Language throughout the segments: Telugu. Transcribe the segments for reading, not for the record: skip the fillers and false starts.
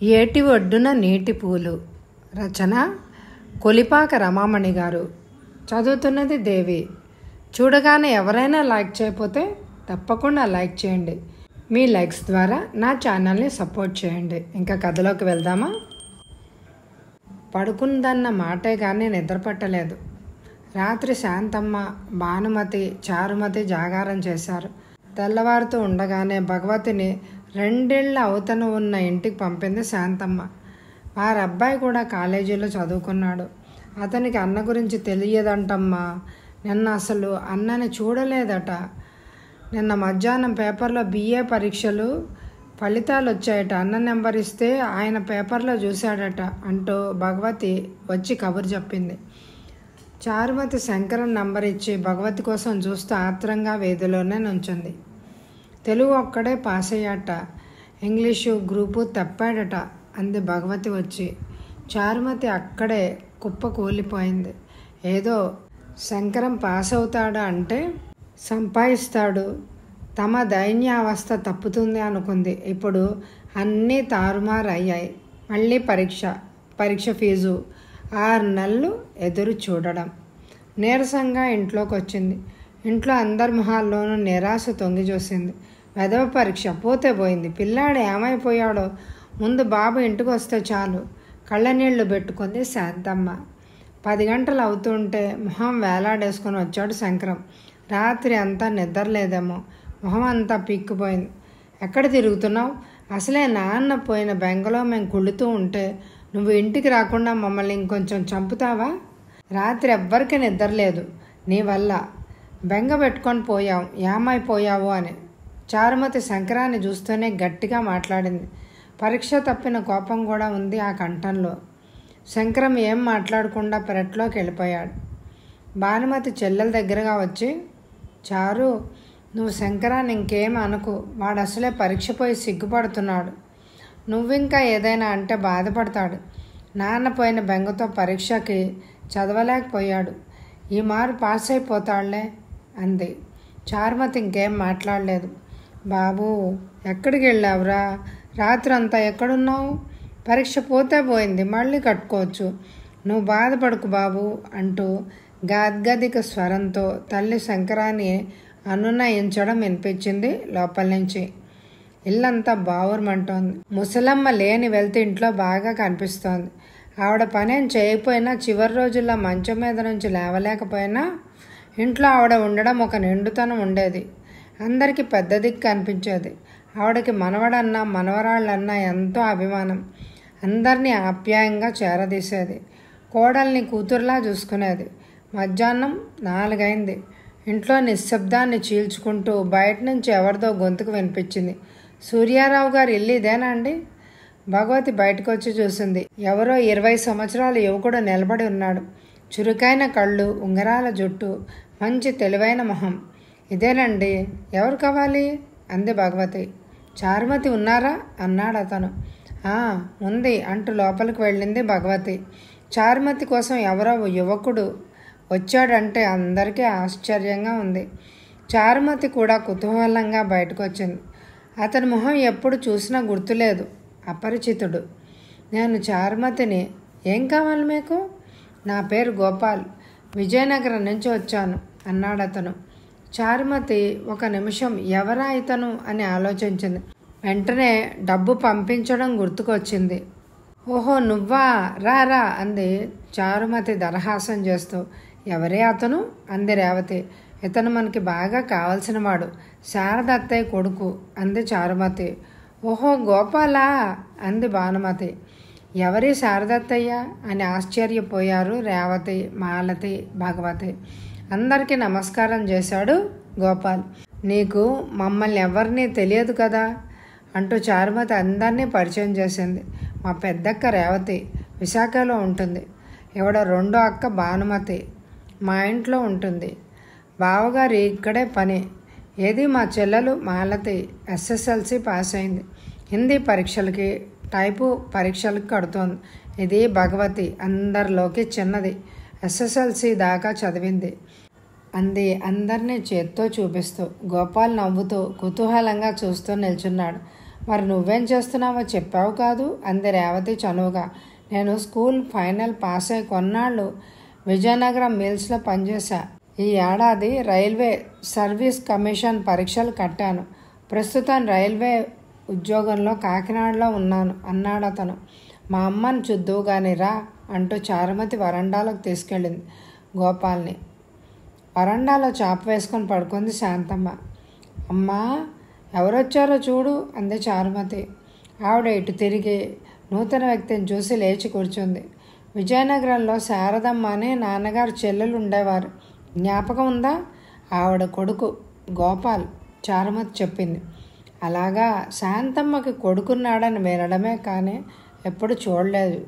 ఏటి ఒడ్డున నీటి పూలు. రచన కొలిపాక రమామణి గారు. చదువుతున్నది దేవి. చూడగానే ఎవరైనా లైక్ చేయకపోతే తప్పకుండా లైక్ చేయండి. మీ లైక్స్ ద్వారా నా ఛానల్ని సపోర్ట్ చేయండి. ఇంకా కథలోకి వెళ్దామా? పడుకుందన్న మాటే కానీ నిద్రపట్టలేదు. రాత్రి శాంతమ్మ, భానుమతి, చారుమతి జాగారం చేశారు. తెల్లవారుతూ ఉండగానే భగవతిని 2 ఏళ్ల అవతన ఉన్న ఇంటికి పంపింది శాంతమ్మ. వారి అబ్బాయి కూడా కాలేజీలో చదువుకున్నాడు. అతనికి అన్న గురించి తెలియదంటమ్మా. నిన్న అసలు అన్నని చూడలేదట. నిన్న మధ్యాహ్నం పేపర్లో BA పరీక్షలు ఫలితాలు వచ్చాయట. అన్న నెంబర్ ఇస్తే ఆయన పేపర్లో చూశాడట అంటూ భగవతి వచ్చి కబురు చెప్పింది. చారుమతి శంకరన్ నంబర్ ఇచ్చి భగవతి కోసం చూస్తూ ఆత్రంగా వీధిలోనే నుంచుంది. తెలుగు ఒక్కడే పాస్ అయ్యాట, ఇంగ్లీషు గ్రూపు తప్పాడట అంది భగవతి వచ్చి. చారుమతి అక్కడే కుప్ప కూలిపోయింది. ఏదో శంకరం పాస్ అవుతాడా అంటే సంపాదిస్తాడు, తమ దైన్యావస్థ తప్పుతుంది అనుకుంది. ఇప్పుడు అన్నీ తారుమారు అయ్యాయి. మళ్ళీ పరీక్ష ఫీజు, 6 నెలలు ఎదురు చూడడం. నీరసంగా ఇంట్లోకి వచ్చింది. ఇంట్లో అందరి మొహాల్లోనూ నిరాశ తొంగి చూసింది. వెధవ పరీక్ష పోతే పోయింది. పిల్లాడు ఏమైపోయాడో ముందు బాబు ఇంటికి వస్తే చాలు. కళ్ళనీళ్లు పెట్టుకుంది శాంతమ్మ. 10 గంటలు అవుతుంటే మొహం వేలాడేసుకొని వచ్చాడు శంకరం. రాత్రి అంతా నిద్రలేదేమో, మొహం అంతా పీక్కుపోయింది. ఎక్కడ తిరుగుతున్నావు? అసలే నాన్న పోయిన బెంగలో మేము కుళ్ళుతూ ఉంటే నువ్వు ఇంటికి రాకుండా మమ్మల్ని ఇంకొంచెం చంపుతావా? రాత్రి ఎవ్వరికీ నిద్రలేదు నీ వల్ల. బెంగ పెట్టుకొని పోయావు, ఏమైపోయావు అని. చారుమతి శంకరాన్ని చూస్తూనే గట్టిగా మాట్లాడింది. పరీక్ష తప్పిన కోపం కూడా ఉంది ఆ కంఠంలో. శంకరం ఏం మాట్లాడకుండా పెరట్లోకి వెళ్ళిపోయాడు. భానుమతి చెల్లెల దగ్గరగా వచ్చి, చారు, నువ్వు శంకరాన్ని ఇంకేం అనుకు. వాడు అసలే పరీక్ష పోయి సిగ్గుపడుతున్నాడు. నువ్వింకా ఏదైనా అంటే బాధపడతాడు. నాన్న పోయిన బెంగతో పరీక్షకి చదవలేకపోయాడు. ఈ మారు పాస్ అయిపోతాడులే అంది. చారుమతి ఇంకేం మాట్లాడలేదు. బాబు, ఎక్కడికి వెళ్ళావురా? రాత్రంతా ఎక్కడున్నావు? పరీక్ష పోతే పోయింది, మళ్ళీ కట్టుకోవచ్చు. నువ్వు బాధపడకు బాబు అంటూ గాద్గదిక స్వరంతో తల్లి శంకరాన్ని అనునయించడం వినిపించింది లోపల నుంచి. ఇల్లంతా బావురమంటోంది. ముసలమ్మ లేని వెళ్తే ఇంట్లో బాగా కనిపిస్తోంది. ఆవిడ పనేం చేయకపోయినా, చివరి రోజుల్లో మంచం మీద నుంచి లేవలేకపోయినా ఇంట్లో ఆవిడ ఉండడం ఒక నిండుతనం ఉండేది. అందరికీ పెద్ద దిక్కు అనిపించేది. ఆవిడకి మనవడన్నా మనవరాళ్ళన్నా ఎంతో అభిమానం. అందరినీ ఆప్యాయంగా చేరదీసేది. కోడల్ని కూతురులా చూసుకునేది. మధ్యాహ్నం 4 అయింది. ఇంట్లో నిశ్శబ్దాన్ని చీల్చుకుంటూ బయట నుంచి ఎవరిదో గొంతుకు వినిపించింది. సూర్యారావు గారు ఇల్లు ఇదేనా అండి? భగవతి బయటకు వచ్చి చూసింది. ఎవరో 20 సంవత్సరాల యువకుడు నిలబడి ఉన్నాడు. చురుకైన కళ్ళు, ఉంగరాల జుట్టు, మంచి తెలివైన మొహం. ఇదేనండి. ఎవరు కావాలి అంది భగవతి. చారుమతి ఉన్నారా అన్నాడు అతను. ఉంది అంటూ లోపలికి వెళ్ళింది భగవతి. చారుమతి కోసం ఎవరో యువకుడు వచ్చాడంటే అందరికీ ఆశ్చర్యంగా ఉంది. చారుమతి కూడా కుతూహలంగా బయటకు వచ్చింది. అతని మొహం ఎప్పుడు చూసినా గుర్తులేదు, అపరిచితుడు. నేను చారుమతిని. ఏం కావాలి మీకు? నా పేరు గోపాల్, విజయనగరం నుంచి వచ్చాను అన్నాడు అతను. చారుమతి ఒక నిమిషం ఎవరా ఇతను అని ఆలోచించింది. వెంటనే డబ్బు పంపించడం గుర్తుకొచ్చింది. ఓహో, నువ్వా, రా అంది చారుమతి దరహాసం చేస్తూ. ఎవరే అతను అంది రేవతి. ఇతను మనకి బాగా కావలసిన వాడు, శారద అత్తయ్య కొడుకు అంది చారుమతి. ఓహో, గోపాలా అంది భానుమతి. ఎవరి శారదత్తయ్య అని ఆశ్చర్యపోయారు రేవతి, మాలతి, భగవతి. అందరికీ నమస్కారం చేశాడు గోపాల్. నీకు మమ్మల్ని ఎవరినీ తెలియదు కదా అంటూ చారుమతి అందరినీ పరిచయం చేసింది. మా పెద్దక్క రేవతి విశాఖలో ఉంటుంది. ఇవిడ రెండో అక్క భానుమతి మా ఇంట్లో ఉంటుంది. బావగారు ఇక్కడే పని. ఏది మా చెల్లెలు మాలతి SSLC పాస్ అయింది. హిందీ పరీక్షలకి, టైపు పరీక్షలకి కడుతోంది. ఇది భగవతి, అందరిలోకి చిన్నది. SSLC దాకా చదివింది అంది అందరినీ చేత్తో చూపిస్తూ. గోపాల్ నవ్వుతూ కుతూహలంగా చూస్తూ నిల్చున్నాడు. మరి నువ్వేం చేస్తున్నావో చెప్పావు కాదు అంది రేవతి చనువుగా. నేను స్కూల్ ఫైనల్ పాస్ అయి కొన్నాళ్ళు విజయనగరం మిల్స్లో పనిచేశా. ఈ ఏడాది రైల్వే సర్వీస్ కమిషన్ పరీక్షలు కట్టాను. ప్రస్తుతం రైల్వే ఉద్యోగంలో కాకినాడలో ఉన్నాను అన్నాడు అతను. మా అమ్మని చూద్దువు గాని రా అంటూ చారుమతి వరండాలోకి తీసుకెళ్ళింది గోపాల్ని. వరండాలో చాప వేసుకొని పడుకుంది శాంతమ్మ. అమ్మా, ఎవరొచ్చారో చూడు అంది చారుమతి. ఆవిడ ఇటు తిరిగి నూతన వ్యక్తిని చూసి లేచి కూర్చుంది. విజయనగరంలో శారదమ్మ అని నాన్నగారు చెల్లెలు ఉండేవారు, జ్ఞాపకం ఉందా? ఆవిడ కొడుకు గోపాల్, చారుమతి చెప్పింది. అలాగా, శాంతమ్మకి కొడుకున్నాడని వినడమే కానీ ఎప్పుడు చూడలేదు.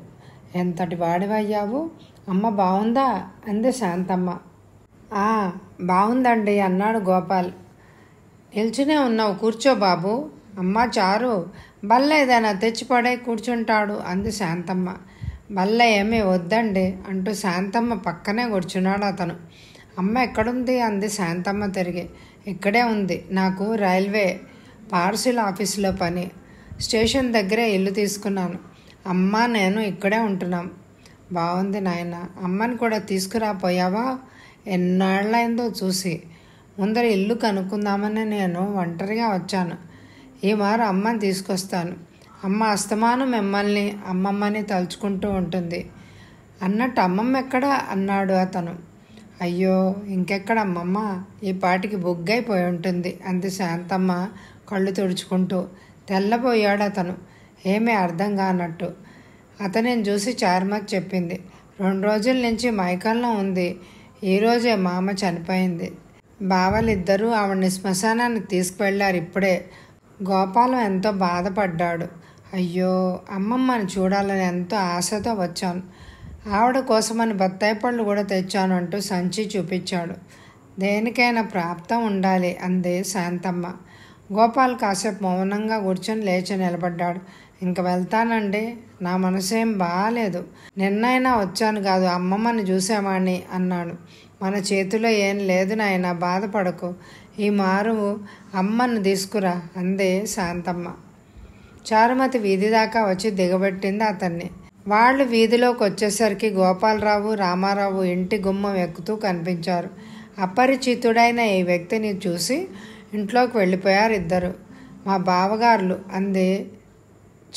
ఎంతటి వాడివయ్యావు. అమ్మ బాగుందా అంది శాంతమ్మ. బాగుందండి అన్నాడు గోపాల్. నిల్చునే ఉన్నావు, కూర్చో బాబు. అమ్మ చారు, బల్ల ఏదైనా తెచ్చిపడే కూర్చుంటాడు అంది శాంతమ్మ. బల్ల ఏమీ వద్దండి అంటూ శాంతమ్మ పక్కనే కూర్చున్నాడు అతను. అమ్మ ఎక్కడుంది అంది శాంతమ్మ తిరిగి. ఇక్కడే ఉంది, నాకు రైల్వే పార్సిల్ ఆఫీసులో పని. స్టేషన్ దగ్గరే ఇల్లు తీసుకున్నాను. అమ్మ నేను ఇక్కడే ఉంటున్నాం. బాగుంది నాయన. అమ్మని కూడా తీసుకురాపోయావా? ఎన్నాళ్ళైందో చూసి. ముందర ఇల్లు కనుక్కుందామని నేను ఒంటరిగా వచ్చాను. ఈ మారు అమ్మని తీసుకొస్తాను. అమ్మ అస్తమానం మిమ్మల్ని అమ్మమ్మని తలుచుకుంటూ ఉంటుంది. అన్నట్టు అమ్మమ్మ ఎక్కడా అన్నాడు అతను. అయ్యో, ఇంకెక్కడ అమ్మమ్మ, ఈ పాటికి బుగ్గైపోయి ఉంటుంది అంది శాంతమ్మ కళ్ళు తుడుచుకుంటూ. తెల్లబోయాడు అతను, ఏమీ అర్థం కానట్టు. అతనిని చూసి చారుమతి చెప్పింది. 2 రోజుల నుంచి మైకంలో ఉంది. ఈరోజే మా అమ్మ చనిపోయింది. బావలిద్దరూ ఆవిడని శ్మశానానికి తీసుకువెళ్ళారు ఇప్పుడే. గోపాలం ఎంతో బాధపడ్డాడు. అయ్యో, అమ్మమ్మని చూడాలని ఎంతో ఆశతో వచ్చాను. ఆవిడ కోసమని బత్తాయి పళ్ళు కూడా తెచ్చాను అంటూ సంచి చూపించాడు. దేనికైనా ప్రాప్తం ఉండాలి అంది శాంతమ్మ. గోపాల్ కాసేపు మౌనంగా కూర్చొని లేచి నిలబడ్డాడు. ఇంక వెళ్తానండి, నా మనసేం బాగాలేదు. నిన్నైనా వచ్చాను కాదు, అమ్మమ్మని చూసేవాణ్ణి అన్నాడు. మన చేతిలో ఏం లేదు నాయన, బాధపడకు. ఈ మారు అమ్మను తీసుకురా అంది శాంతమ్మ. చారుమతి వీధి దాకా వచ్చి దిగబెట్టింది అతన్ని. వాళ్ళు వీధిలోకి వచ్చేసరికి గోపాలరావు, రామారావు ఇంటి గుమ్మం ఎక్కుతూ కనిపించారు. అపరిచితుడైన ఈ వ్యక్తిని చూసి ఇంట్లోకి వెళ్ళిపోయారు ఇద్దరు. మా బావగారులు అంది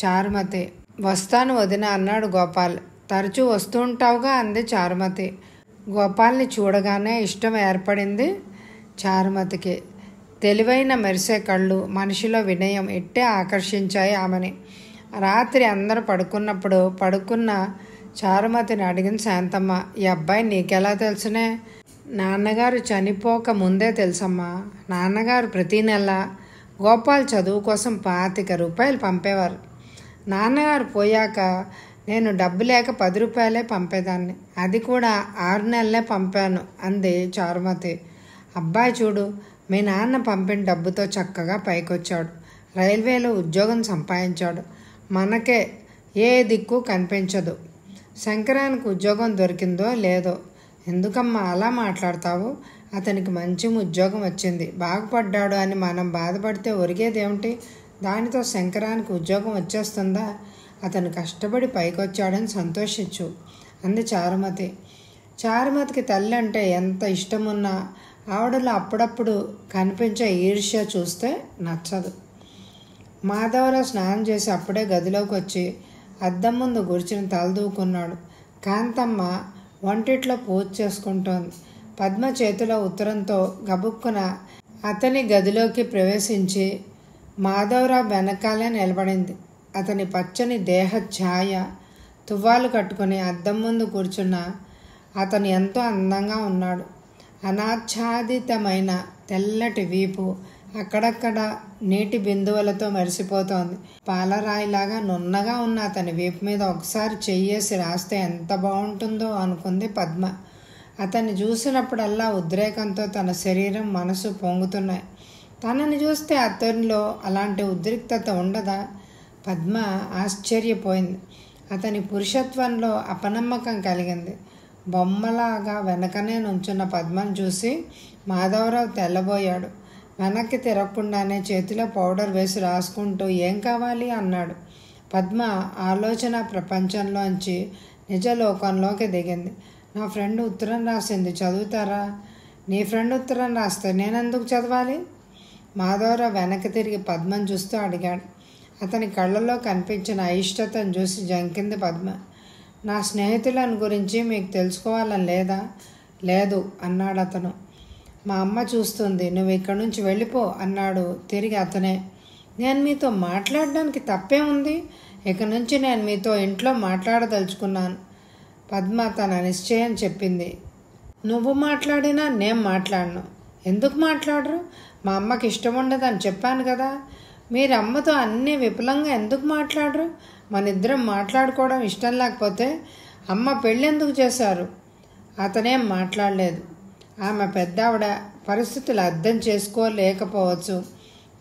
చారుమతి. వస్తాను వదిన అన్నాడు గోపాల్. తరచూ వస్తూ ఉంటావుగా అంది చారుమతి. గోపాల్ని చూడగానే ఇష్టం ఏర్పడింది చారుమతికి. తెలివైన మెరిసే కళ్ళు, మనిషిలో వినయం ఇట్టే ఆకర్షించాయి ఆమెని. రాత్రి అందరూ పడుకున్న చారుమతిని అడిగిన శాంతమ్మ, ఈ అబ్బాయి నీకెలా తెలుసునే? నాన్నగారు చనిపోక ముందే తెలుసమ్మా. నాన్నగారు ప్రతీ నెల గోపాల్ చదువు కోసం 25 రూపాయలు పంపేవారు. నాన్నగారు పోయాక నేను డబ్బు లేక 10 రూపాయలే పంపేదాన్ని. అది కూడా 6 నెలలే పంపాను అంది చారుమతి. అబ్బాయి చూడు, మీ నాన్న పంపిన డబ్బుతో చక్కగా పైకొచ్చాడు. రైల్వేలో ఉద్యోగం సంపాదించాడు. మనకే ఏ దిక్కు కనిపించదు. శంకరానికి ఉద్యోగం దొరికిందో లేదో. ఎందుకమ్మా అలా మాట్లాడతావు? అతనికి మంచి ఉద్యోగం వచ్చింది, బాగుపడ్డాడు అని మనం బాధపడితే ఒరిగేదేమిటి? దానితో శంకరానికి ఉద్యోగం వచ్చేస్తుందా? అతను కష్టపడి పైకొచ్చాడని సంతోషించు అంది చారుమతి. చారుమతికి తల్లి అంటే ఎంత ఇష్టమున్నా ఆవిడలో అప్పుడప్పుడు కనిపించే ఈర్ష్య చూస్తే నచ్చదు. మాధవరావు స్నానం చేసి అప్పుడే గదిలోకి వచ్చి అద్దం ముందు కూర్చుని తలదూకున్నాడు. కాంతమ్మ వంటిట్లో పూజ చేసుకుంటోంది. పద్మ చేతిలో ఉత్తరంతో గబుక్కున అతని గదిలోకి ప్రవేశించి మాధవరావు వెనకాలే నిలబడింది. అతని పచ్చని దేహ ఛాయ, తువ్వాలు కట్టుకుని అద్దం ముందు కూర్చున్న అతను ఎంతో అందంగా ఉన్నాడు. అనాచ్ఛాదితమైన తెల్లటి వీపు అక్కడక్కడ నీటి బిందువులతో మెరిసిపోతోంది. పాలరాయిలాగా నున్నగా ఉన్న అతని వీపు మీద ఒకసారి చెయ్యేసి రాస్తే ఎంత బాగుంటుందో అనుకుంది పద్మ. అతన్ని చూసినప్పుడల్లా ఉద్రేకంతో తన శరీరం, మనసు పొంగుతున్నాయి. తనని చూస్తే అతనిలో అలాంటి ఉద్రిక్తత ఉండదా? పద్మ ఆశ్చర్యపోయింది. అతని పురుషత్వంలో అపనమ్మకం కలిగింది. బొమ్మలాగా వెనకనే నుంచున్న పద్మను చూసి మాధవరావు తెల్లబోయాడు. వెనక్కి తిరగకుండానే చేతిలో పౌడర్ వేసి రాసుకుంటూ ఏం కావాలి అన్నాడు. పద్మ ఆలోచన ప్రపంచంలోంచి నిజలోకంలోకి దిగింది. నా ఫ్రెండ్ ఉత్తరం రాసింది, చదువుతారా? నీ ఫ్రెండ్ ఉత్తరం రాస్తే నేనెందుకు చదవాలి? మాధవరావు వెనక్కి తిరిగి పద్మను చూస్తూ అడిగాడు. అతని కళ్ళలో కనిపించిన అయిష్టతను చూసి జంకింది పద్మ. నా స్నేహితులను గురించి మీకు తెలుసుకోవాలని లేదా? లేదు అన్నాడు అతను. మా అమ్మ చూస్తుంది, నువ్వు ఇక్కడి నుంచి వెళ్ళిపో అన్నాడు తిరిగి అతనే. నేను మీతో మాట్లాడడానికి తప్పే ఉంది? ఇక నుంచి నేను మీతో ఇంట్లో మాట్లాడదలుచుకున్నాను. పద్మ తన నిశ్చయం చెప్పింది. నువ్వు మాట్లాడినా నేను మాట్లాడను. ఎందుకు మాట్లాడరు? మా అమ్మకి ఇష్టం ఉండదని చెప్పాను కదా. మీరు అమ్మతో అన్నీ విపులంగా ఎందుకు మాట్లాడరు? మనిద్దరం మాట్లాడుకోవడం ఇష్టం లేకపోతే అమ్మ పెళ్ళెందుకు చేశారు? అతనేం మాట్లాడలేదు. ఆమె పెద్దావిడ, పరిస్థితులు అర్థం చేసుకోలేకపోవచ్చు.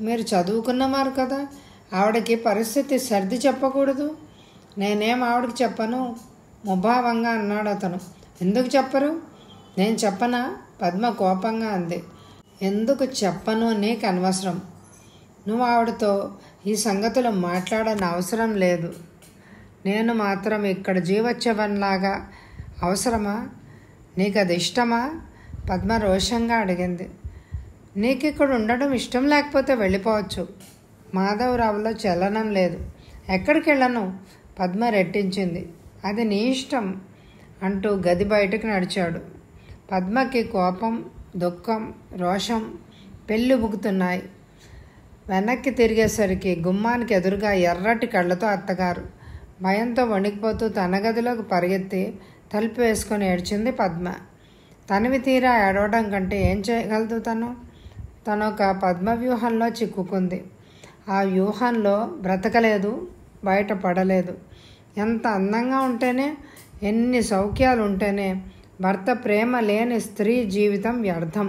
మీరు చదువుకున్నవారు కదా, ఆవిడకి పరిస్థితి సర్ది చెప్పకూడదు. నేనేం ఆవిడకి చెప్పను ముభావంగా అన్నాడు అతను. ఎందుకు చెప్పరు? నేను చెప్పనా? పద్మ కోపంగా అంది. ఎందుకు చెప్పను నీకు అనవసరం. నువ్వు ఆవిడతో ఈ సంగతులు మాట్లాడని అవసరం లేదు. నేను మాత్రం ఇక్కడ జీవోత్సవంలాగా అవసరమా? నీకు అది ఇష్టమా? పద్మ రోషంగా అడిగింది. నీకు ఇక్కడ ఉండడం ఇష్టం లేకపోతే వెళ్ళిపోవచ్చు. మాధవరావులో చలనం లేదు. ఎక్కడికి వెళ్ళను? పద్మ రెట్టించింది. అది నీ ఇష్టం అంటూ గది బయటకు నడిచాడు. పద్మకి కోపం, దుఃఖం, రోషం పెళ్ళుబుకుతున్నాయి. వెనక్కి తిరిగేసరికి గుమ్మానికి ఎదురుగా ఎర్రటి కళ్ళతో అత్తగారు. భయంతో వణికిపోతూ తన గదిలోకి పరిగెత్తి తలుపు వేసుకొని ఏడ్చింది పద్మ. తనివి తీరా ఏడవడం కంటే ఏం చేయగలదు తను? తను ఒక పద్మ వ్యూహంలో చిక్కుకుంది. ఆ వ్యూహంలో బ్రతకలేదు, బయటపడలేదు. ఎంత అందంగా ఉంటేనే, ఎన్ని సౌఖ్యాలు ఉంటేనే భర్త ప్రేమ లేని స్త్రీ జీవితం వ్యర్థం.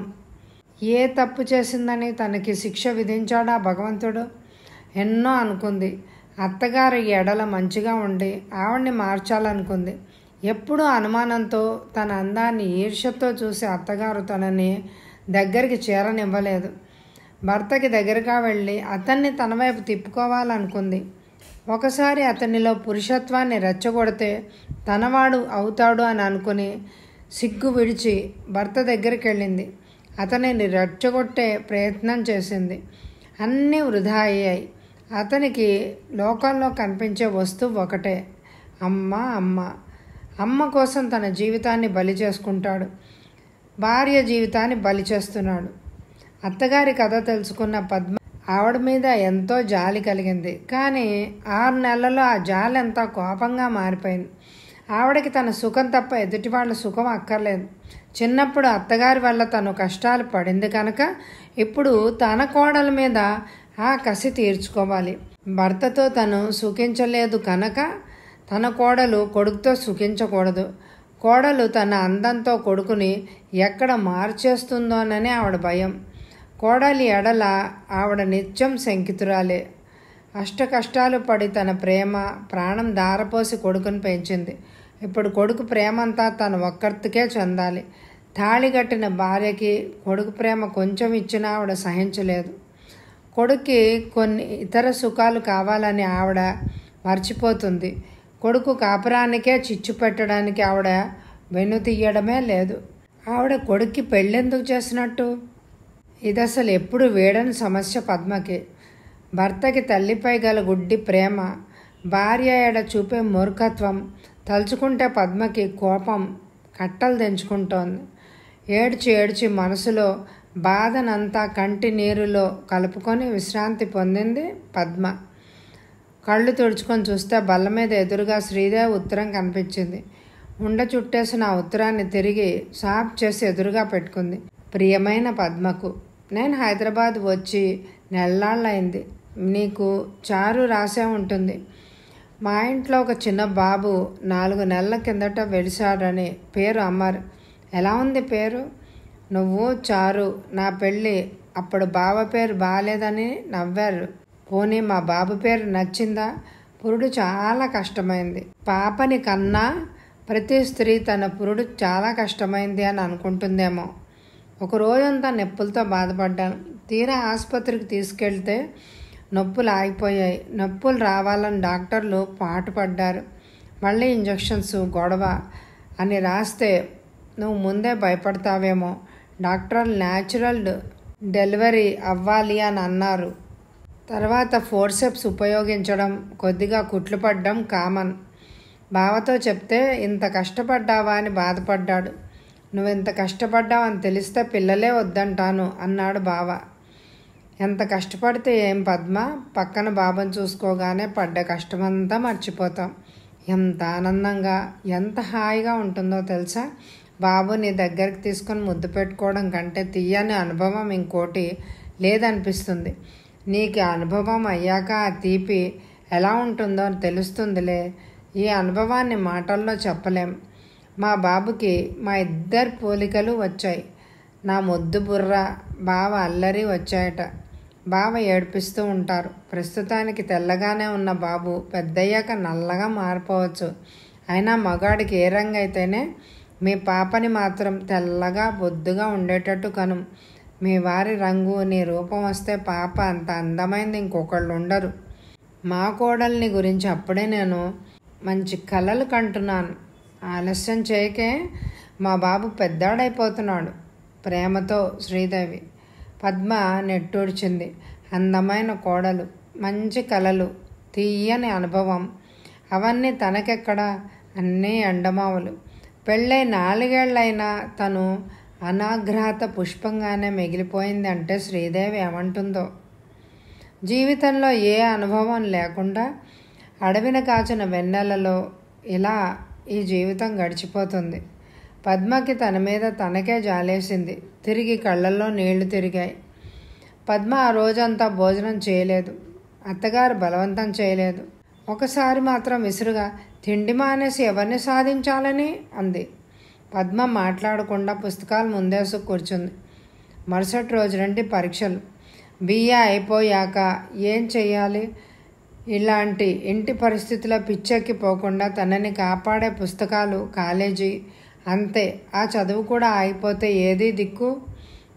ఏ తప్పు చేసిందని తనకి శిక్ష విధించాడా భగవంతుడు? ఎన్నో అనుకుంది. అత్తగారి ఎడల మంచిగా ఉండి ఆవిడ్ని మార్చాలనుకుంది. ఎప్పుడూ అనుమానంతో, తన అందాన్ని ఈర్ష్యతో చూసి అత్తగారు తనని దగ్గరికి చేరనివ్వలేదు. భర్తకి దగ్గరగా వెళ్ళి అతన్ని తన వైపు తిప్పుకోవాలనుకుంది. ఒకసారి అతనిలో పురుషత్వాన్ని రెచ్చగొడితే తనవాడు అవుతాడు అని అనుకుని సిగ్గు విడిచి భర్త దగ్గరికి వెళ్ళింది. అతనిని రెచ్చగొట్టే ప్రయత్నం చేసింది. అన్నీ వృధా అయ్యాయి. అతనికి లోకంలో కనిపించే వస్తువు ఒకటే, అమ్మ. అమ్మ అమ్మ కోసం తన జీవితాన్ని బలి చేసుకుంటాడు. భార్య జీవితాన్ని బలి చేస్తున్నాడు. అత్తగారి కథ తెలుసుకున్న పద్మ ఆవిడ మీద ఎంతో జాలి కలిగింది. కానీ 6 నెలల్లో ఆ జాలి అంతా కోపంగా మారిపోయింది. ఆవిడకి తన సుఖం తప్ప ఎదుటి వాళ్ళ సుఖం అక్కర్లేదు. చిన్నప్పుడు అత్తగారి వల్ల తను కష్టాలు పడింది కనుక ఇప్పుడు తన కోడల మీద ఆ కసి తీర్చుకోవాలి. భర్తతో తను సుఖించలేదు కనుక తన కోడలు కొడుకుతో సుఖించకూడదు. కోడలు తన అందంతో కొడుకుని ఎక్కడ మార్చేస్తుందోనని ఆవిడ భయం. కోడలి ఎడల ఆవిడ నిత్యం శంకితురాలే. అష్ట కష్టాలు పడి తన ప్రేమ, ప్రాణం దారపోసి కొడుకుని పెంచింది. ఇప్పుడు కొడుకు ప్రేమంతా తన ఒక్కరికే చెందాలి. తాళిగట్టిన భార్యకి కొడుకు ప్రేమ కొంచెం ఇచ్చినా ఆవిడ సహించలేదు. కొడుక్కి కొన్ని ఇతర సుఖాలు కావాలని ఆవిడ మర్చిపోతుంది. కొడుకు కాపురానికే చిచ్చు పెట్టడానికి ఆవిడ వెన్నుతీయడమే లేదు. ఆవిడ కొడుక్కి పెళ్ళెందుకు చేసినట్టు? ఇది అసలు ఎప్పుడు వేడని సమస్య పద్మకి. భర్తకి తల్లిపై గల గుడ్డి ప్రేమ, భార్య ఎడ చూపే మూర్ఖత్వం తలుచుకుంటే పద్మకి కోపం కట్టలు తెంచుకుంటోంది. ఏడ్చి ఏడ్చి మనసులో బాధనంతా కంటి నీరులో కలుపుకొని విశ్రాంతి పొందింది పద్మ. కళ్ళు తుడుచుకొని చూస్తే బల్ల మీద ఎదురుగా శ్రీదేవి ఉత్తరం కనిపించింది. ఉండ చుట్టేసిన ఆ ఉత్తరాన్ని తిరిగి సాఫ్ చేసి ఎదురుగా పెట్టుకుంది. ప్రియమైన పద్మకు, నేను హైదరాబాద్ వచ్చి నెల్లాళ్ళయింది. నీకు చారు రాసే ఉంటుంది. మా ఇంట్లో ఒక చిన్న బాబు 4 నెలల కిందట వెలిసాడని పేరు అమ్మారు. ఎలా ఉంది పేరు? నువ్వు చారు. నా పెళ్ళి అప్పుడు బావ పేరు బాగాలేదని నవ్వారు. పోనీ మా బాబు పేరు నచ్చిందా? పురుడు చాలా కష్టమైంది. పాపని కన్నా ప్రతి స్త్రీ తన పురుడు చాలా కష్టమైంది అని అనుకుంటుందేమో. ఒక రోజంతా నొప్పులతో బాధపడ్డాను. తీరా ఆసుపత్రికి తీసుకెళ్తే నొప్పులు ఆగిపోయాయి. నొప్పులు రావాలని డాక్టర్లు పాటుపడ్డారు. మళ్ళీ ఇంజెక్షన్స్ గొడవ అని రాస్తే నువ్వు ముందే భయపడతావేమో, డాక్టర్లు న్యాచురల్ డెలివరీ అవ్వాలి అని అన్నారు. తర్వాత ఫోర్సెప్స్ ఉపయోగించడం, కొద్దిగా కుట్లు పడ్డం కామన్. బావతో చెప్తే ఇంత కష్టపడ్డావా అని బాధపడ్డాడు. నువ్వు ఇంత కష్టపడ్డావని తెలిస్తే పిల్లలే వద్దంటాను అన్నాడు బావ. ఎంత కష్టపడితే ఏం పద్మ, పక్కన బాబుని చూసుకోగానే పడ్డ కష్టమంతా మర్చిపోతాం. ఎంత ఆనందంగా, ఎంత హాయిగా ఉంటుందో తెలుసా. బాబు నీ దగ్గరికి తీసుకొని ముద్దు పెట్టుకోవడం కంటే తీయని అనుభవం ఇంకోటి లేదనిపిస్తుంది. నీకు అనుభవం అయ్యాక ఆ తీపి ఎలా ఉంటుందో తెలుస్తుందిలే. ఈ అనుభవాన్ని మాటల్లో చెప్పలేం. మా బాబుకి మా ఇద్దరు పోలికలు వచ్చాయి. నా ముద్దు బుర్ర, బావ అల్లరి వచ్చాయట. బావ ఏడిపిస్తూ ఉంటారు. ప్రస్తుతానికి తెల్లగానే ఉన్న బాబు పెద్దయ్యాక నల్లగా మారిపోవచ్చు. అయినా మగాడికి ఏ రంగు అయితేనే మీ పాపని మాత్రం తెల్లగా బొద్దుగా ఉండేటట్టు కను. మీ వారి రంగు నీ రూపం వస్తే పాప అంత అందమైంది ఇంకొకళ్ళు ఉండరు. మా కోడల్ని గురించి అప్పుడే నేను మంచి కలలు కంటున్నాను. ఆలస్యం చేయకే, మా బాబు పెద్దాడైపోతున్నాడు. ప్రేమతో శ్రీదేవి. పద్మ నెట్టూడ్చింది. అందమైన కోడలు, మంచి కలలు, తీయని అనుభవం, అవన్నీ తనకెక్కడా? అన్నీ ఎండమావులు. పెళ్ళై 4 ఏళ్ళైనా తను అనాఘ్రాత పుష్పంగానే మిగిలిపోయింది అంటే శ్రీదేవి ఏమంటుందో. జీవితంలో ఏ అనుభవం లేకుండా అడవిన కాచిన వెన్నెలలో ఇలా ఈ జీవితం గడిచిపోతుంది. పద్మకి తన మీద తనకే జాలేసింది. తిరిగి కళ్ళల్లో నీళ్లు తిరిగాయి. పద్మ ఆ రోజంతా భోజనం చేయలేదు. అత్తగారు బలవంతం చేయలేదు. ఒకసారి మాత్రం విసురుగా, తిండి మానేసి ఎవరిని సాధించాలని అంది. పద్మ మాట్లాడకుండా పుస్తకాలు ముందేసు కూర్చుంది. మరుసటి రోజు నుండి పరీక్షలు. బిఏ అయిపోయాక ఏం చెయ్యాలి? ఇలాంటి ఇంటి పరిస్థితుల్లో పిచ్చెక్కిపోకుండా తనని కాపాడే పుస్తకాలు, కాలేజీ, అంతే. ఆ చదువు కూడా ఆగిపోతే ఏదీ దిక్కు?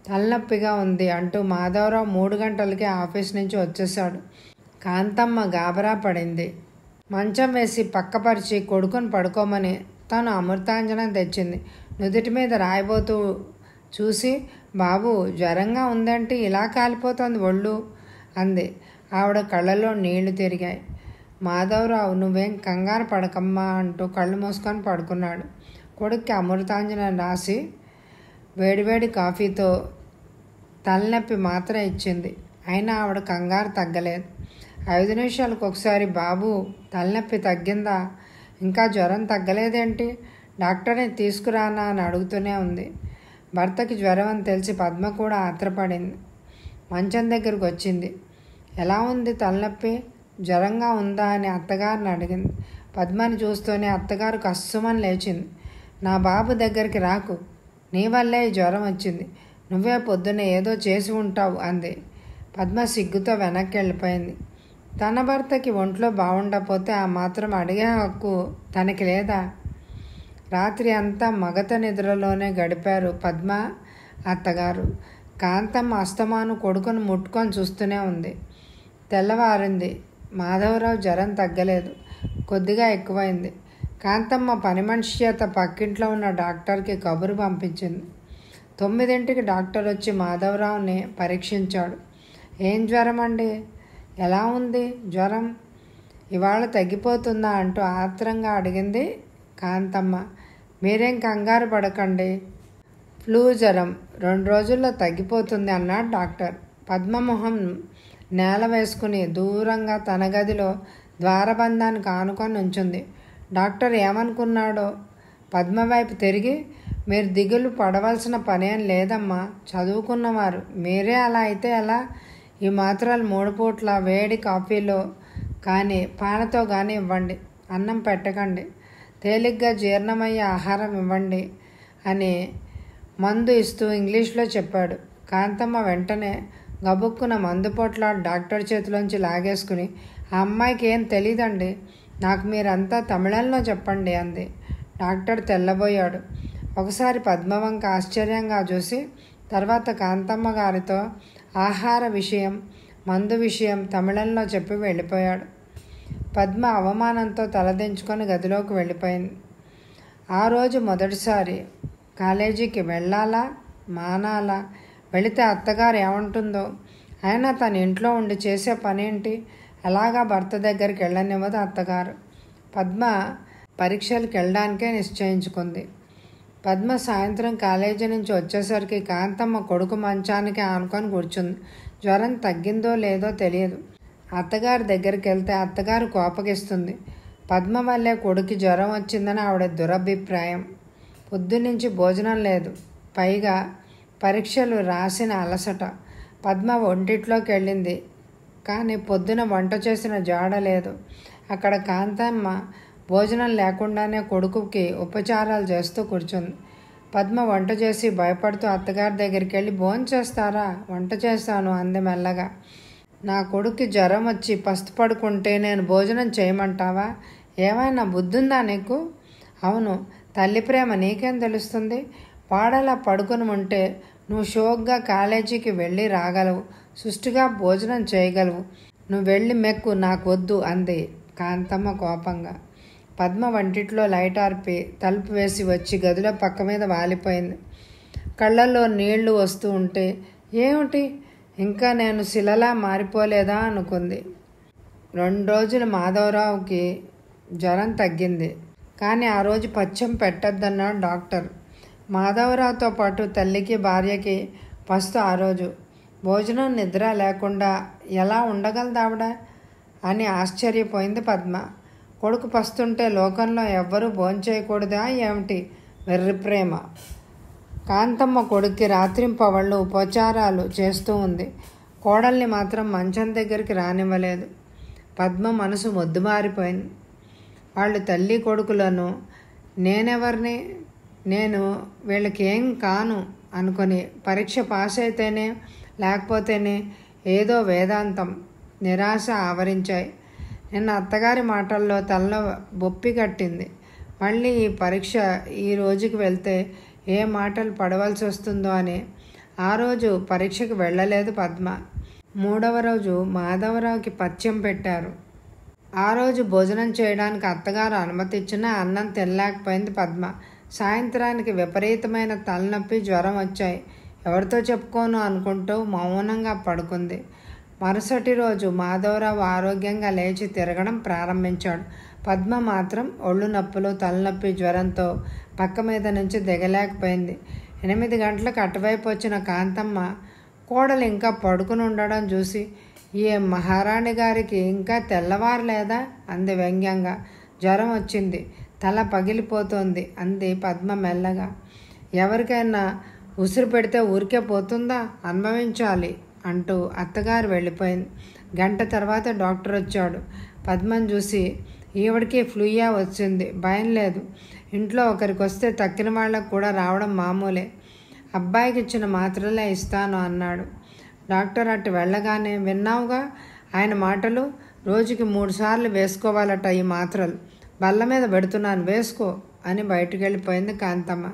తలనొప్పిగా ఉంది అంటూ మాధవరావు 3 గంటలకి ఆఫీస్ నుంచి వచ్చేశాడు. కాంతమ్మ గాబరా పడింది. మంచం వేసి పక్కపరిచి కొడుకుని పడుకోమని తను అమృతాంజనం తెచ్చింది. నుదుటి మీద రాయబోతూ చూసి, బాబు జ్వరంగా ఉందంటే ఇలా కాలిపోతుంది ఒళ్ళు అంది. ఆవిడ కళ్ళలో నీళ్లు తిరిగాయి. మాధవరావు నువ్వేం కంగారు పడకమ్మా అంటూ కళ్ళు మూసుకొని పడుకున్నాడు. కొడుక్కి అమృతాంజనం రాసి వేడివేడి కాఫీతో తలనొప్పి మాత్ర ఇచ్చింది. అయినా ఆవిడ కంగారు తగ్గలేదు. 5 నిమిషాలకు ఒకసారి బాబు తలనొప్పి తగ్గిందా, ఇంకా జ్వరం తగ్గలేదేంటి, డాక్టర్ని తీసుకురానా అని అడుగుతూనే ఉంది. భర్తకి జ్వరం అని తెలిసి పద్మ కూడా ఆత్రపడింది. మంచం దగ్గరకు వచ్చింది. ఎలా ఉంది తలనొప్పి, జ్వరంగా ఉందా అని అత్తగారిని అడిగింది. పద్మని చూస్తూనే అత్తగారు కస్సుమని లేచింది. నా బాబు దగ్గరికి రాకు, నీ వల్లే ఈ జ్వరం వచ్చింది, నువ్వే పొద్దున్న ఏదో చేసి ఉంటావు అంది. పద్మ సిగ్గుతో వెనక్కి వెళ్ళిపోయింది. తన భర్తకి ఒంట్లో బాగుండకపోతే ఆ మాత్రం అడిగే హక్కు తనకి లేదా? రాత్రి అంతా మగత నిద్రలోనే గడిపారు పద్మ, అత్తగారు. కాంతమ్మ అస్తమాను కొడుకును ముట్టుకొని చూస్తూనే ఉంది. తెల్లవారింది. మాధవరావు జ్వరం తగ్గలేదు, కొద్దిగా ఎక్కువైంది. కాంతమ్మ పని మనిషి చేత పక్కింట్లో ఉన్న డాక్టర్కి కబురు పంపించింది. 9ంటికి డాక్టర్ వచ్చి మాధవరావుని పరీక్షించాడు. ఏం జ్వరం అండి, ఎలా ఉంది జ్వరం, ఇవాళ తగ్గిపోతుందా అంటూ ఆత్రంగా అడిగింది కాంతమ్మ. మీరేం కంగారు పడకండి, ఫ్లూ జ్వరం, 2 రోజుల్లో తగ్గిపోతుంది అన్నాడు డాక్టర్. పద్మమొహం నేల వేసుకుని దూరంగా తన గదిలో ద్వారబంధానికి ఆనుకొని ఉంచుంది. డాక్టర్ ఏమనుకున్నాడో పద్మ వైపు తిరిగి, మీరు దిగులు పడవలసిన పనేం లేదమ్మా, చదువుకున్నవారు, మీరే అలా అయితే ఎలా? ఈ మాత్రలు 3 పూట్ల వేడి కాఫీలో కానీ పాలతో కానీ ఇవ్వండి, అన్నం పెట్టకండి, తేలిగ్గా జీర్ణమయ్యే ఆహారం ఇవ్వండి అని మందు ఇస్తూ ఇంగ్లీష్లో చెప్పాడు. కాంతమ్మ వెంటనే గబుక్కున మందు పొట్ల డాక్టర్ చేతిలోంచి లాగేసుకుని, ఆ అమ్మాయికి ఏం తెలీదండి, నాకు మీరంతా తమిళంలో చెప్పండి అంది. డాక్టర్ తెల్లబోయాడు. ఒకసారి పద్మవంక ఆశ్చర్యంగా చూసి తర్వాత కాంతమ్మ గారితో, ఆహార విషయం, మందు విషయం తమిళంలో చెప్పి వెళ్ళిపోయాడు. పద్మ అవమానంతో తలదించుకొని గదిలోకి వెళ్ళిపోయింది. ఆ రోజు మొదటిసారి కాలేజీకి వెళ్ళాలా మానాలా, వెళితే అత్తగారు ఏమంటుందో, అయినా తన ఇంట్లో ఉండి చేసే పనేంటి, ఎలాగా భర్త దగ్గరికి వెళ్ళనివ్వదు అత్తగారు. పద్మ పరీక్షలకు వెళ్ళడానికే నిశ్చయించుకుంది. పద్మ సాయంత్రం కాలేజీ నుంచి వచ్చేసరికి కాంతమ్మ కొడుకు మంచానికి ఆనుకొని కూర్చుంది. జ్వరం తగ్గిందో లేదో తెలియదు. అత్తగారి దగ్గరికి వెళ్తే అత్తగారు కోపగిస్తుంది. పద్మ వల్లే కొడుకు జ్వరం వచ్చిందని ఆవిడ దురభిప్రాయం. పొద్దున్నుంచి భోజనం లేదు, పైగా పరీక్షలు రాసిన అలసట. పద్మ వంటిట్లోకి వెళ్ళింది, కానీ పొద్దున వంట చేసిన జాడ లేదు. అక్కడ కాంతమ్మ భోజనం లేకుండానే కొడుకుకి ఉపచారాలు చేస్తూ కూర్చుంది. పద్మ వంట చేసి భయపడుతూ అత్తగారి దగ్గరికి వెళ్ళి, భోంచేస్తారా? వంట చేస్తాను అంది మెల్లగా. నా కొడుక్కి జ్వరం వచ్చి పస్తు పడుకుంటే నేను భోజనం చేయమంటావా? ఏమైనా బుద్ధుందా నీకు? అవును, తల్లి ప్రేమ నీకేం తెలుస్తుంది? వాడలా పడుకుని ఉంటే నువ్వు షోక్గా కాలేజీకి వెళ్ళి రాగలవు, సుష్టిగా భోజనం చేయగలవు. నువ్వు వెళ్ళి మెక్కు, నాకు వద్దు అంది కాంతమ్మ కోపంగా. పద్మ వంటిట్లో లైట్ ఆర్పి తలుపు వేసి వచ్చి గదిలో పక్క మీద వాలిపోయింది. కళ్ళల్లో నీళ్లు వస్తూ ఉంటే, ఏమిటి ఇంకా నేను శిలలా మారిపోలేదా అనుకుంది. 2 రోజులు మాధవరావుకి జ్వరం తగ్గింది, కానీ ఆ రోజు పచ్చం పెట్టద్దన్నాడు డాక్టర్. మాధవరావుతో పాటు తల్లికి భార్యకి పస్తు. ఆ రోజు భోజనం నిద్ర లేకుండా ఎలా ఉండగలదావిడ అని ఆశ్చర్యపోయింది పద్మ. కొడుకు పస్తుంటే లోకంలో ఎవ్వరూ భోంచేయకూడదా ఏమిటి? వెర్రి ప్రేమ. కాంతమ్మ కొడుక్కి రాత్రింపవళ్ళు ఉపచారాలు చేస్తూ ఉంది. కోడల్ని మాత్రం మంచం దగ్గరికి రానివ్వలేదు. పద్మ మనసు మొద్దుమారిపోయింది. వాళ్ళు తల్లి కొడుకులను నేనెవరిని, నేను వీళ్ళకి ఏం కాను అనుకొని పరీక్ష పాస్ అయితేనే లేకపోతేనే ఏదో వేదాంతం, నిరాశ ఆవరించాయి. నిన్న అత్తగారి మాటల్లో తలలో బొప్పి కట్టింది. మళ్ళీ ఈ పరీక్ష ఈ రోజుకి వెళ్తే ఏ మాటలు పడవలసి వస్తుందో అని ఆ రోజు పరీక్షకు వెళ్ళలేదు పద్మ. 3వ రోజు మాధవరావుకి పథ్యం పెట్టారు. ఆ రోజు భోజనం చేయడానికి అత్తగారు అనుమతి ఇచ్చినా అన్నం తినలేకపోయింది పద్మ. సాయంత్రానికి విపరీతమైన తలనొప్పి, జ్వరం వచ్చాయి. ఎవరితో చెప్పుకోను అనుకుంటూ మౌనంగా పడుకుంది. మరుసటి రోజు మాధవరావు ఆరోగ్యంగా లేచి తిరగడం ప్రారంభించాడు. పద్మ మాత్రం ఒళ్ళు నొప్పులు, తలనొప్పి, జ్వరంతో పక్క మీద నుంచి దిగలేకపోయింది. 8 గంటలకు అటువైపు వచ్చిన కాంతమ్మ కోడలు ఇంకా పడుకుని ఉండడం చూసి, ఏ మహారాణి గారికి ఇంకా తెల్లవారలేదా అంది వ్యంగ్యంగా. జ్వరం వచ్చింది, తల పగిలిపోతోంది అంది పద్మ మెల్లగా. ఎవరికైనా ఉసిరు పెడితే ఊరికే పోతుందా? అనుభవించాలి అంటూ అత్తగారు వెళ్ళిపోయింది. గంట తర్వాత డాక్టర్ వచ్చాడు. పద్మను చూసి, ఈవిడికి ఫ్లూయా వచ్చింది, భయం లేదు. ఇంట్లో ఒకరికి వస్తే తక్కిన వాళ్ళకు కూడా రావడం మామూలే. అబ్బాయికి ఇచ్చిన మాత్రలే ఇస్తాను అన్నాడు. డాక్టర్ అటు వెళ్ళగానే, విన్నావుగా ఆయన మాటలు, రోజుకి 3 సార్లు వేసుకోవాలట ఈ మాత్రలు, బల్ల మీద పెడుతున్నాను వేసుకో అని బయటకు వెళ్ళిపోయింది కాంతమ్మ.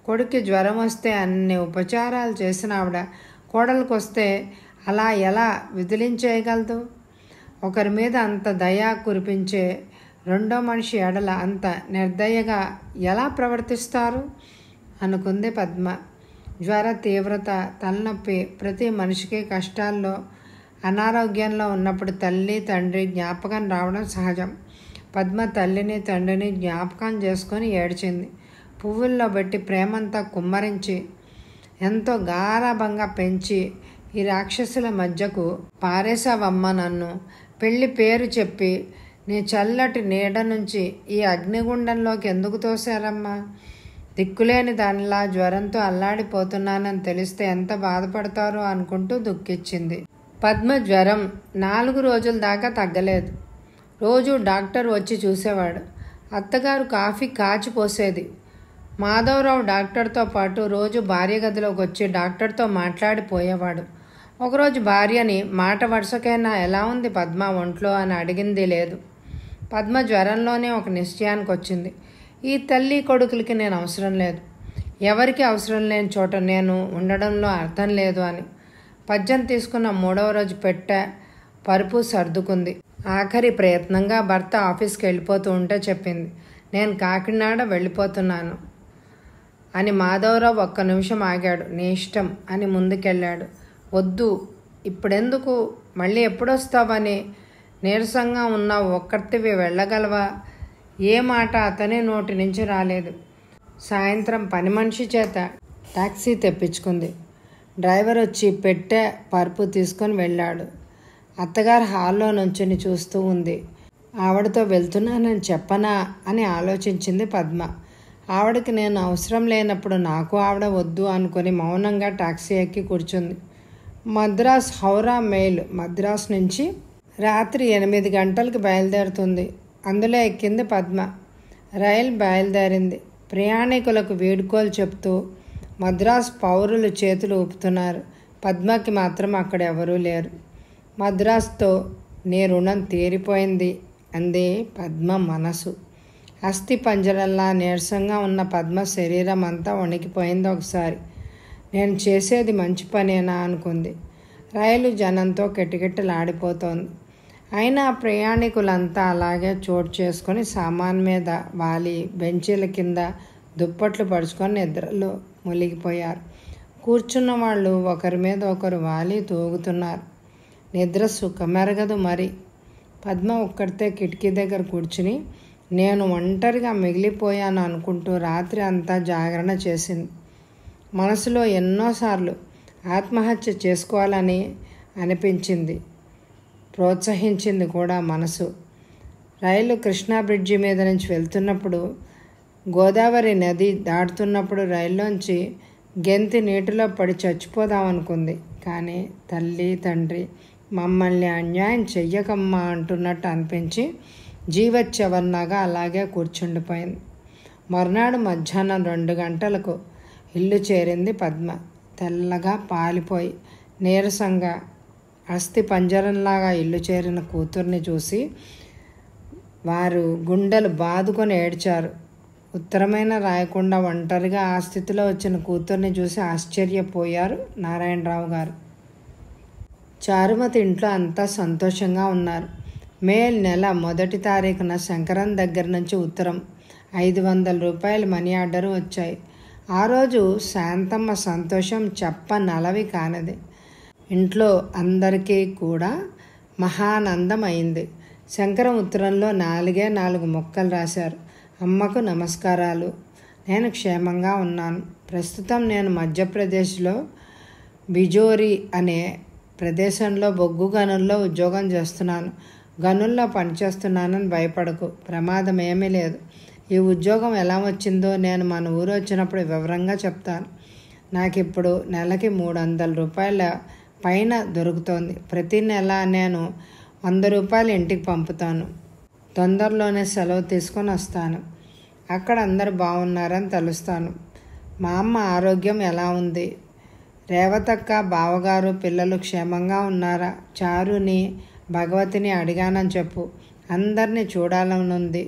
కొడుక్కి జ్వరం వస్తే అన్ని ఉపచారాలు చేసిన ఆవిడ కోడలికి వస్తే అలా ఎలా విదిలించేయగలదు? ఒకరి మీద అంత దయ కురిపించే రెండో మనిషి ఎడల అంత నిర్దయగా ఎలా ప్రవర్తిస్తారు అనుకుంది పద్మ. జ్వర తీవ్రత, తలనొప్పి ప్రతి మనిషికి కష్టాల్లో, అనారోగ్యంలో ఉన్నప్పుడు తల్లి తండ్రి జ్ఞాపకం రావడం సహజం. పద్మ తల్లిని తండ్రిని జ్ఞాపకం చేసుకొని ఏడ్చింది. పువ్వుల్లో పెట్టి ప్రేమంతా కుమ్మరించి ఎంతో గారాభంగా పెంచి ఈ రాక్షసుల మధ్యకు పారేసావమ్మ నన్ను. పెళ్లి పేరు చెప్పి నీ చల్లటి నీడ నుంచి ఈ అగ్నిగుండంలోకి ఎందుకు తోశారమ్మా? దిక్కులేని దానిలా జ్వరంతో అల్లాడిపోతున్నానని తెలిస్తే ఎంత బాధపడతారో అనుకుంటూ దుఃఖించింది. పద్మ జ్వరం 4 రోజుల దాకా తగ్గలేదు. రోజు డాక్టర్ వచ్చి చూసేవాడు. అత్తగారు కాఫీ కాచిపోసేది. మాధవరావు డాక్టర్తో పాటు రోజు భార్య గదిలోకి వచ్చి డాక్టర్తో మాట్లాడిపోయేవాడు. ఒకరోజు భార్యని మాట వరుసకైనా ఎలా ఉంది పద్మ ఒంట్లో అని అడిగింది లేదు. పద్మ జ్వరంలోనే ఒక నిశ్చయానికి వచ్చింది. ఈ తల్లి కొడుకులకి నేను అవసరం లేదు, ఎవరికి అవసరం లేని చోట నేను ఉండడంలో అర్థం లేదు అని. పద్యం తీసుకున్న 3వ రోజు పెట్టె పరుపు సర్దుకుంది. ఆఖరి ప్రయత్నంగా భర్త ఆఫీస్కి వెళ్ళిపోతూ ఉంటే చెప్పింది, నేను కాకినాడ వెళ్ళిపోతున్నాను అని. మాధవరావు ఒక్క నిమిషం ఆగాడు. నీ ఇష్టం అని ముందుకెళ్ళాడు. వద్దు, ఇప్పుడెందుకు, మళ్ళీ ఎప్పుడొస్తావని నీరసంగా ఉన్నావు, ఒక్కర్తివి వెళ్ళగలవా? ఏ మాట అతని నోటి నుంచి రాలేదు. సాయంత్రం పని మనిషి చేత టాక్సీ తెప్పించుకుంది. డ్రైవర్ వచ్చి పెట్టె పరుపు తీసుకొని వెళ్ళాడు. అత్తగారు హాల్లో నుంచుని చూస్తూ ఉంది. ఆవిడతో వెళ్తున్నానని చెప్పనా అని ఆలోచించింది పద్మ. ఆవిడకి నేను అవసరం లేనప్పుడు నాకు ఆవిడ వద్దు అనుకుని మౌనంగా టాక్సీ ఎక్కి కూర్చుంది. మద్రాస్ హౌరా మెయిల్ మద్రాస్ నుంచి రాత్రి 8 గంటలకు బయలుదేరుతుంది. అందులో ఎక్కింది పద్మ. రైలు బయలుదేరింది. ప్రయాణికులకు వీడ్కోలు చెప్తూ మద్రాస్ పౌరులు చేతులు ఊపుతున్నారు. పద్మకి మాత్రం అక్కడ ఎవరూ లేరు. మద్రాస్తో నీ రుణం తీరిపోయింది అంది పద్మ మనసు. అస్థి పంజరంలా నీరసంగా ఉన్న పద్మ శరీరం అంతా వణికిపోయింది. ఒకసారి నేను చేసేది మంచి పనేనా అనుకుంది. రైలు జనంతో కిటకిటలాడిపోతోంది. అయినా ప్రయాణికులంతా అలాగే చోటు చేసుకొని సామాన్ మీద వాలి బెంచీల కింద దుప్పట్లు పరుచుకొని నిద్రలో మునిగిపోయారు. కూర్చున్న వాళ్ళు ఒకరి మీద ఒకరు వాలి తూగుతున్నారు. నిద్ర సుఖమెరగదు మరి. పద్మ ఒక్కడితే కిటికీ దగ్గర కూర్చుని నేను ఒంటరిగా మిగిలిపోయాను అనుకుంటూ రాత్రి అంతా జాగరణ చేసింది. మనసులో ఎన్నోసార్లు ఆత్మహత్య చేసుకోవాలని అనిపించింది. ప్రోత్సహించింది కూడా మనసు. రైలు కృష్ణా బ్రిడ్జి మీద నుంచి వెళ్తున్నప్పుడు, గోదావరి నది దాటుతున్నప్పుడు రైల్లోంచి గెంతి నీటిలో పడి చచ్చిపోదామనుకుంది. కానీ తల్లి తండ్రి మమ్మల్ని అన్యాయం చెయ్యకమ్మా అంటున్నట్టు అనిపించి జీవచ్చవర్ణగా అలాగే కూర్చుండిపోయింది. మర్నాడు మధ్యాహ్నం 2 గంటలకు ఇల్లు చేరింది పద్మ. తెల్లగా పాలిపోయి నీరసంగా అస్థి పంజరంలాగా ఇల్లు చేరిన కూతుర్ని చూసి వారు గుండెలు బాదుకొని ఏడ్చారు. ఉత్తరమైన రాయకుండా ఒంటరిగా ఆ స్థితిలో వచ్చిన కూతుర్ని చూసి ఆశ్చర్యపోయారు నారాయణరావు గారు. చారుమతి ఇంట్లో అంతా సంతోషంగా ఉన్నారు. మే నెల 1వ తారీఖున శంకరం దగ్గర నుంచి ఉత్తరం 500 రూపాయల మనీ ఆర్డర్ వచ్చాయి. ఆ రోజు శాంతమ్మ సంతోషం చెప్పనలవి కానిది. ఇంట్లో అందరికీ కూడా మహానందం అయింది. శంకరం ఉత్తరంలో 4 ముక్కలు రాశారు. అమ్మకు నమస్కారాలు. నేను క్షేమంగా ఉన్నాను. ప్రస్తుతం నేను మధ్యప్రదేశ్లో బిజోరి అనే ప్రదేశంలో బొగ్గు గనుల్లో ఉద్యోగం చేస్తున్నాను. గనుల్లో పనిచేస్తున్నానని భయపడకు, ప్రమాదం ఏమీ లేదు. ఈ ఉద్యోగం ఎలా వచ్చిందో నేను మన ఊరు వచ్చినప్పుడు వివరంగా చెప్తాను. నాకు ఇప్పుడు నెలకి 300 రూపాయల పైన దొరుకుతోంది. ప్రతి నెల నేను 100 రూపాయలు ఇంటికి పంపుతాను. తొందరలోనే సెలవు తీసుకొని వస్తాను. అక్కడ అందరు బాగున్నారని తెలుస్తాను. మా అమ్మ ఆరోగ్యం ఎలా ఉంది? రేవతక్క, బావగారు, పిల్లలు క్షేమంగా ఉన్నారా? చారుని, భగవతిని అడిగానని చెప్పు. అందరినీ చూడాలనుంది.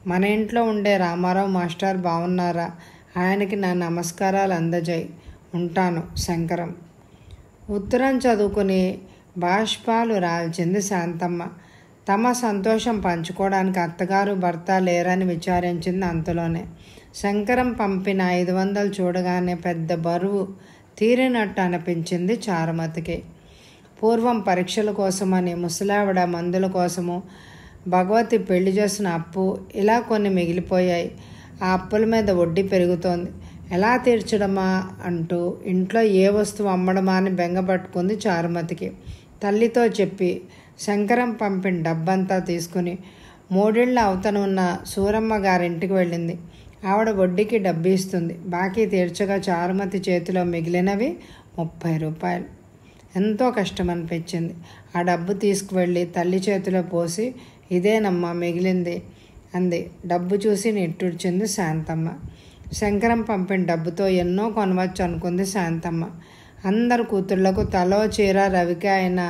మన ఇంట్లో ఉండే రామారావు మాస్టర్ బాగున్నారా? ఆయనకి నా నమస్కారాలు అందజేయి. ఉంటాను. శంకరం. ఉత్తరం చదువుకుని బాష్పాలు రాల్చింది శాంతమ్మ. తమ సంతోషం పంచుకోవడానికి అత్తగారు భర్త లేరని విచారించింది అంతలోనే. శంకరం పంపిన 500 చూడగానే పెద్ద బరువు తీరినట్టు అనిపించింది చారుమతికి. పూర్వం పరీక్షల కోసమని, ముసలావిడ మందుల కోసము, భగవతి పెళ్లి చేసిన అప్పు, ఇలా కొన్ని మిగిలిపోయాయి. ఆ అప్పుల మీద వడ్డీ పెరుగుతోంది. ఎలా తీర్చడమా అంటూ ఇంట్లో ఏ వస్తువు అమ్మడమా అని బెంగపట్టుకుంది చారుమతికి. తల్లితో చెప్పి శంకరం పంపిన డబ్బంతా తీసుకుని 3 ఇళ్ల అవతన ఉన్న సూరమ్మ గారింటికి వెళ్ళింది. ఆవిడ వడ్డీకి డబ్బు ఇస్తుంది. బాకీ తీర్చగా చారుమతి చేతిలో మిగిలినవి 30 రూపాయలు. ఎంతో కష్టం అనిపించింది. ఆ డబ్బు తీసుకువెళ్ళి తల్లి చేతిలో పోసి, ఇదేనమ్మా మిగిలింది అంది. డబ్బు చూసి నిట్టూర్చింది శాంతమ్మ. శంకరం పంపిన డబ్బుతో ఎన్నో కొనవచ్చు అనుకుంది శాంతమ్మ. అందరు కూతుళ్లకు తలో చీర, రవికి అయిన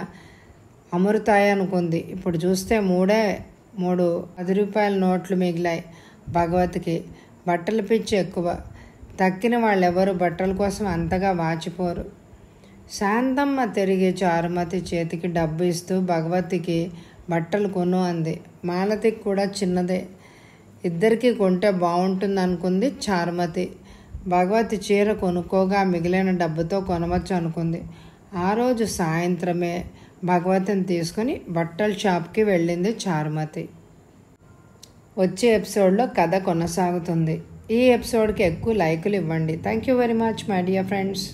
అమృతాయి అనుకుంది. ఇప్పుడు చూస్తే 3 10 రూపాయల నోట్లు మిగిలాయి. భగవతికి బట్టల పిచ్చి ఎక్కువ. తక్కిన వాళ్ళెవరు బట్టల కోసం అంతగా వాచిపోరు. శాంతమ్మ తిరిగి చారుమతి చేతికి డబ్బు ఇస్తూ భగవతికి బట్టలు కొను అంది. మాలతికి కూడా చిన్నదే, ఇద్దరికీ కొంటే బాగుంటుంది అనుకుంది చారుమతి. భగవతి చీర కొనుక్కోగా మిగిలిన డబ్బుతో కొనవచ్చు అనుకుంది. ఆ రోజు సాయంత్రమే భగవతిని తీసుకుని బట్టల షాప్కి వెళ్ళింది చారుమతి. వచ్చే ఎపిసోడ్లో కథ కొనసాగుతుంది. ఈ ఎపిసోడ్కి ఎక్కువ లైకులు ఇవ్వండి. Thank you very much my dear friends.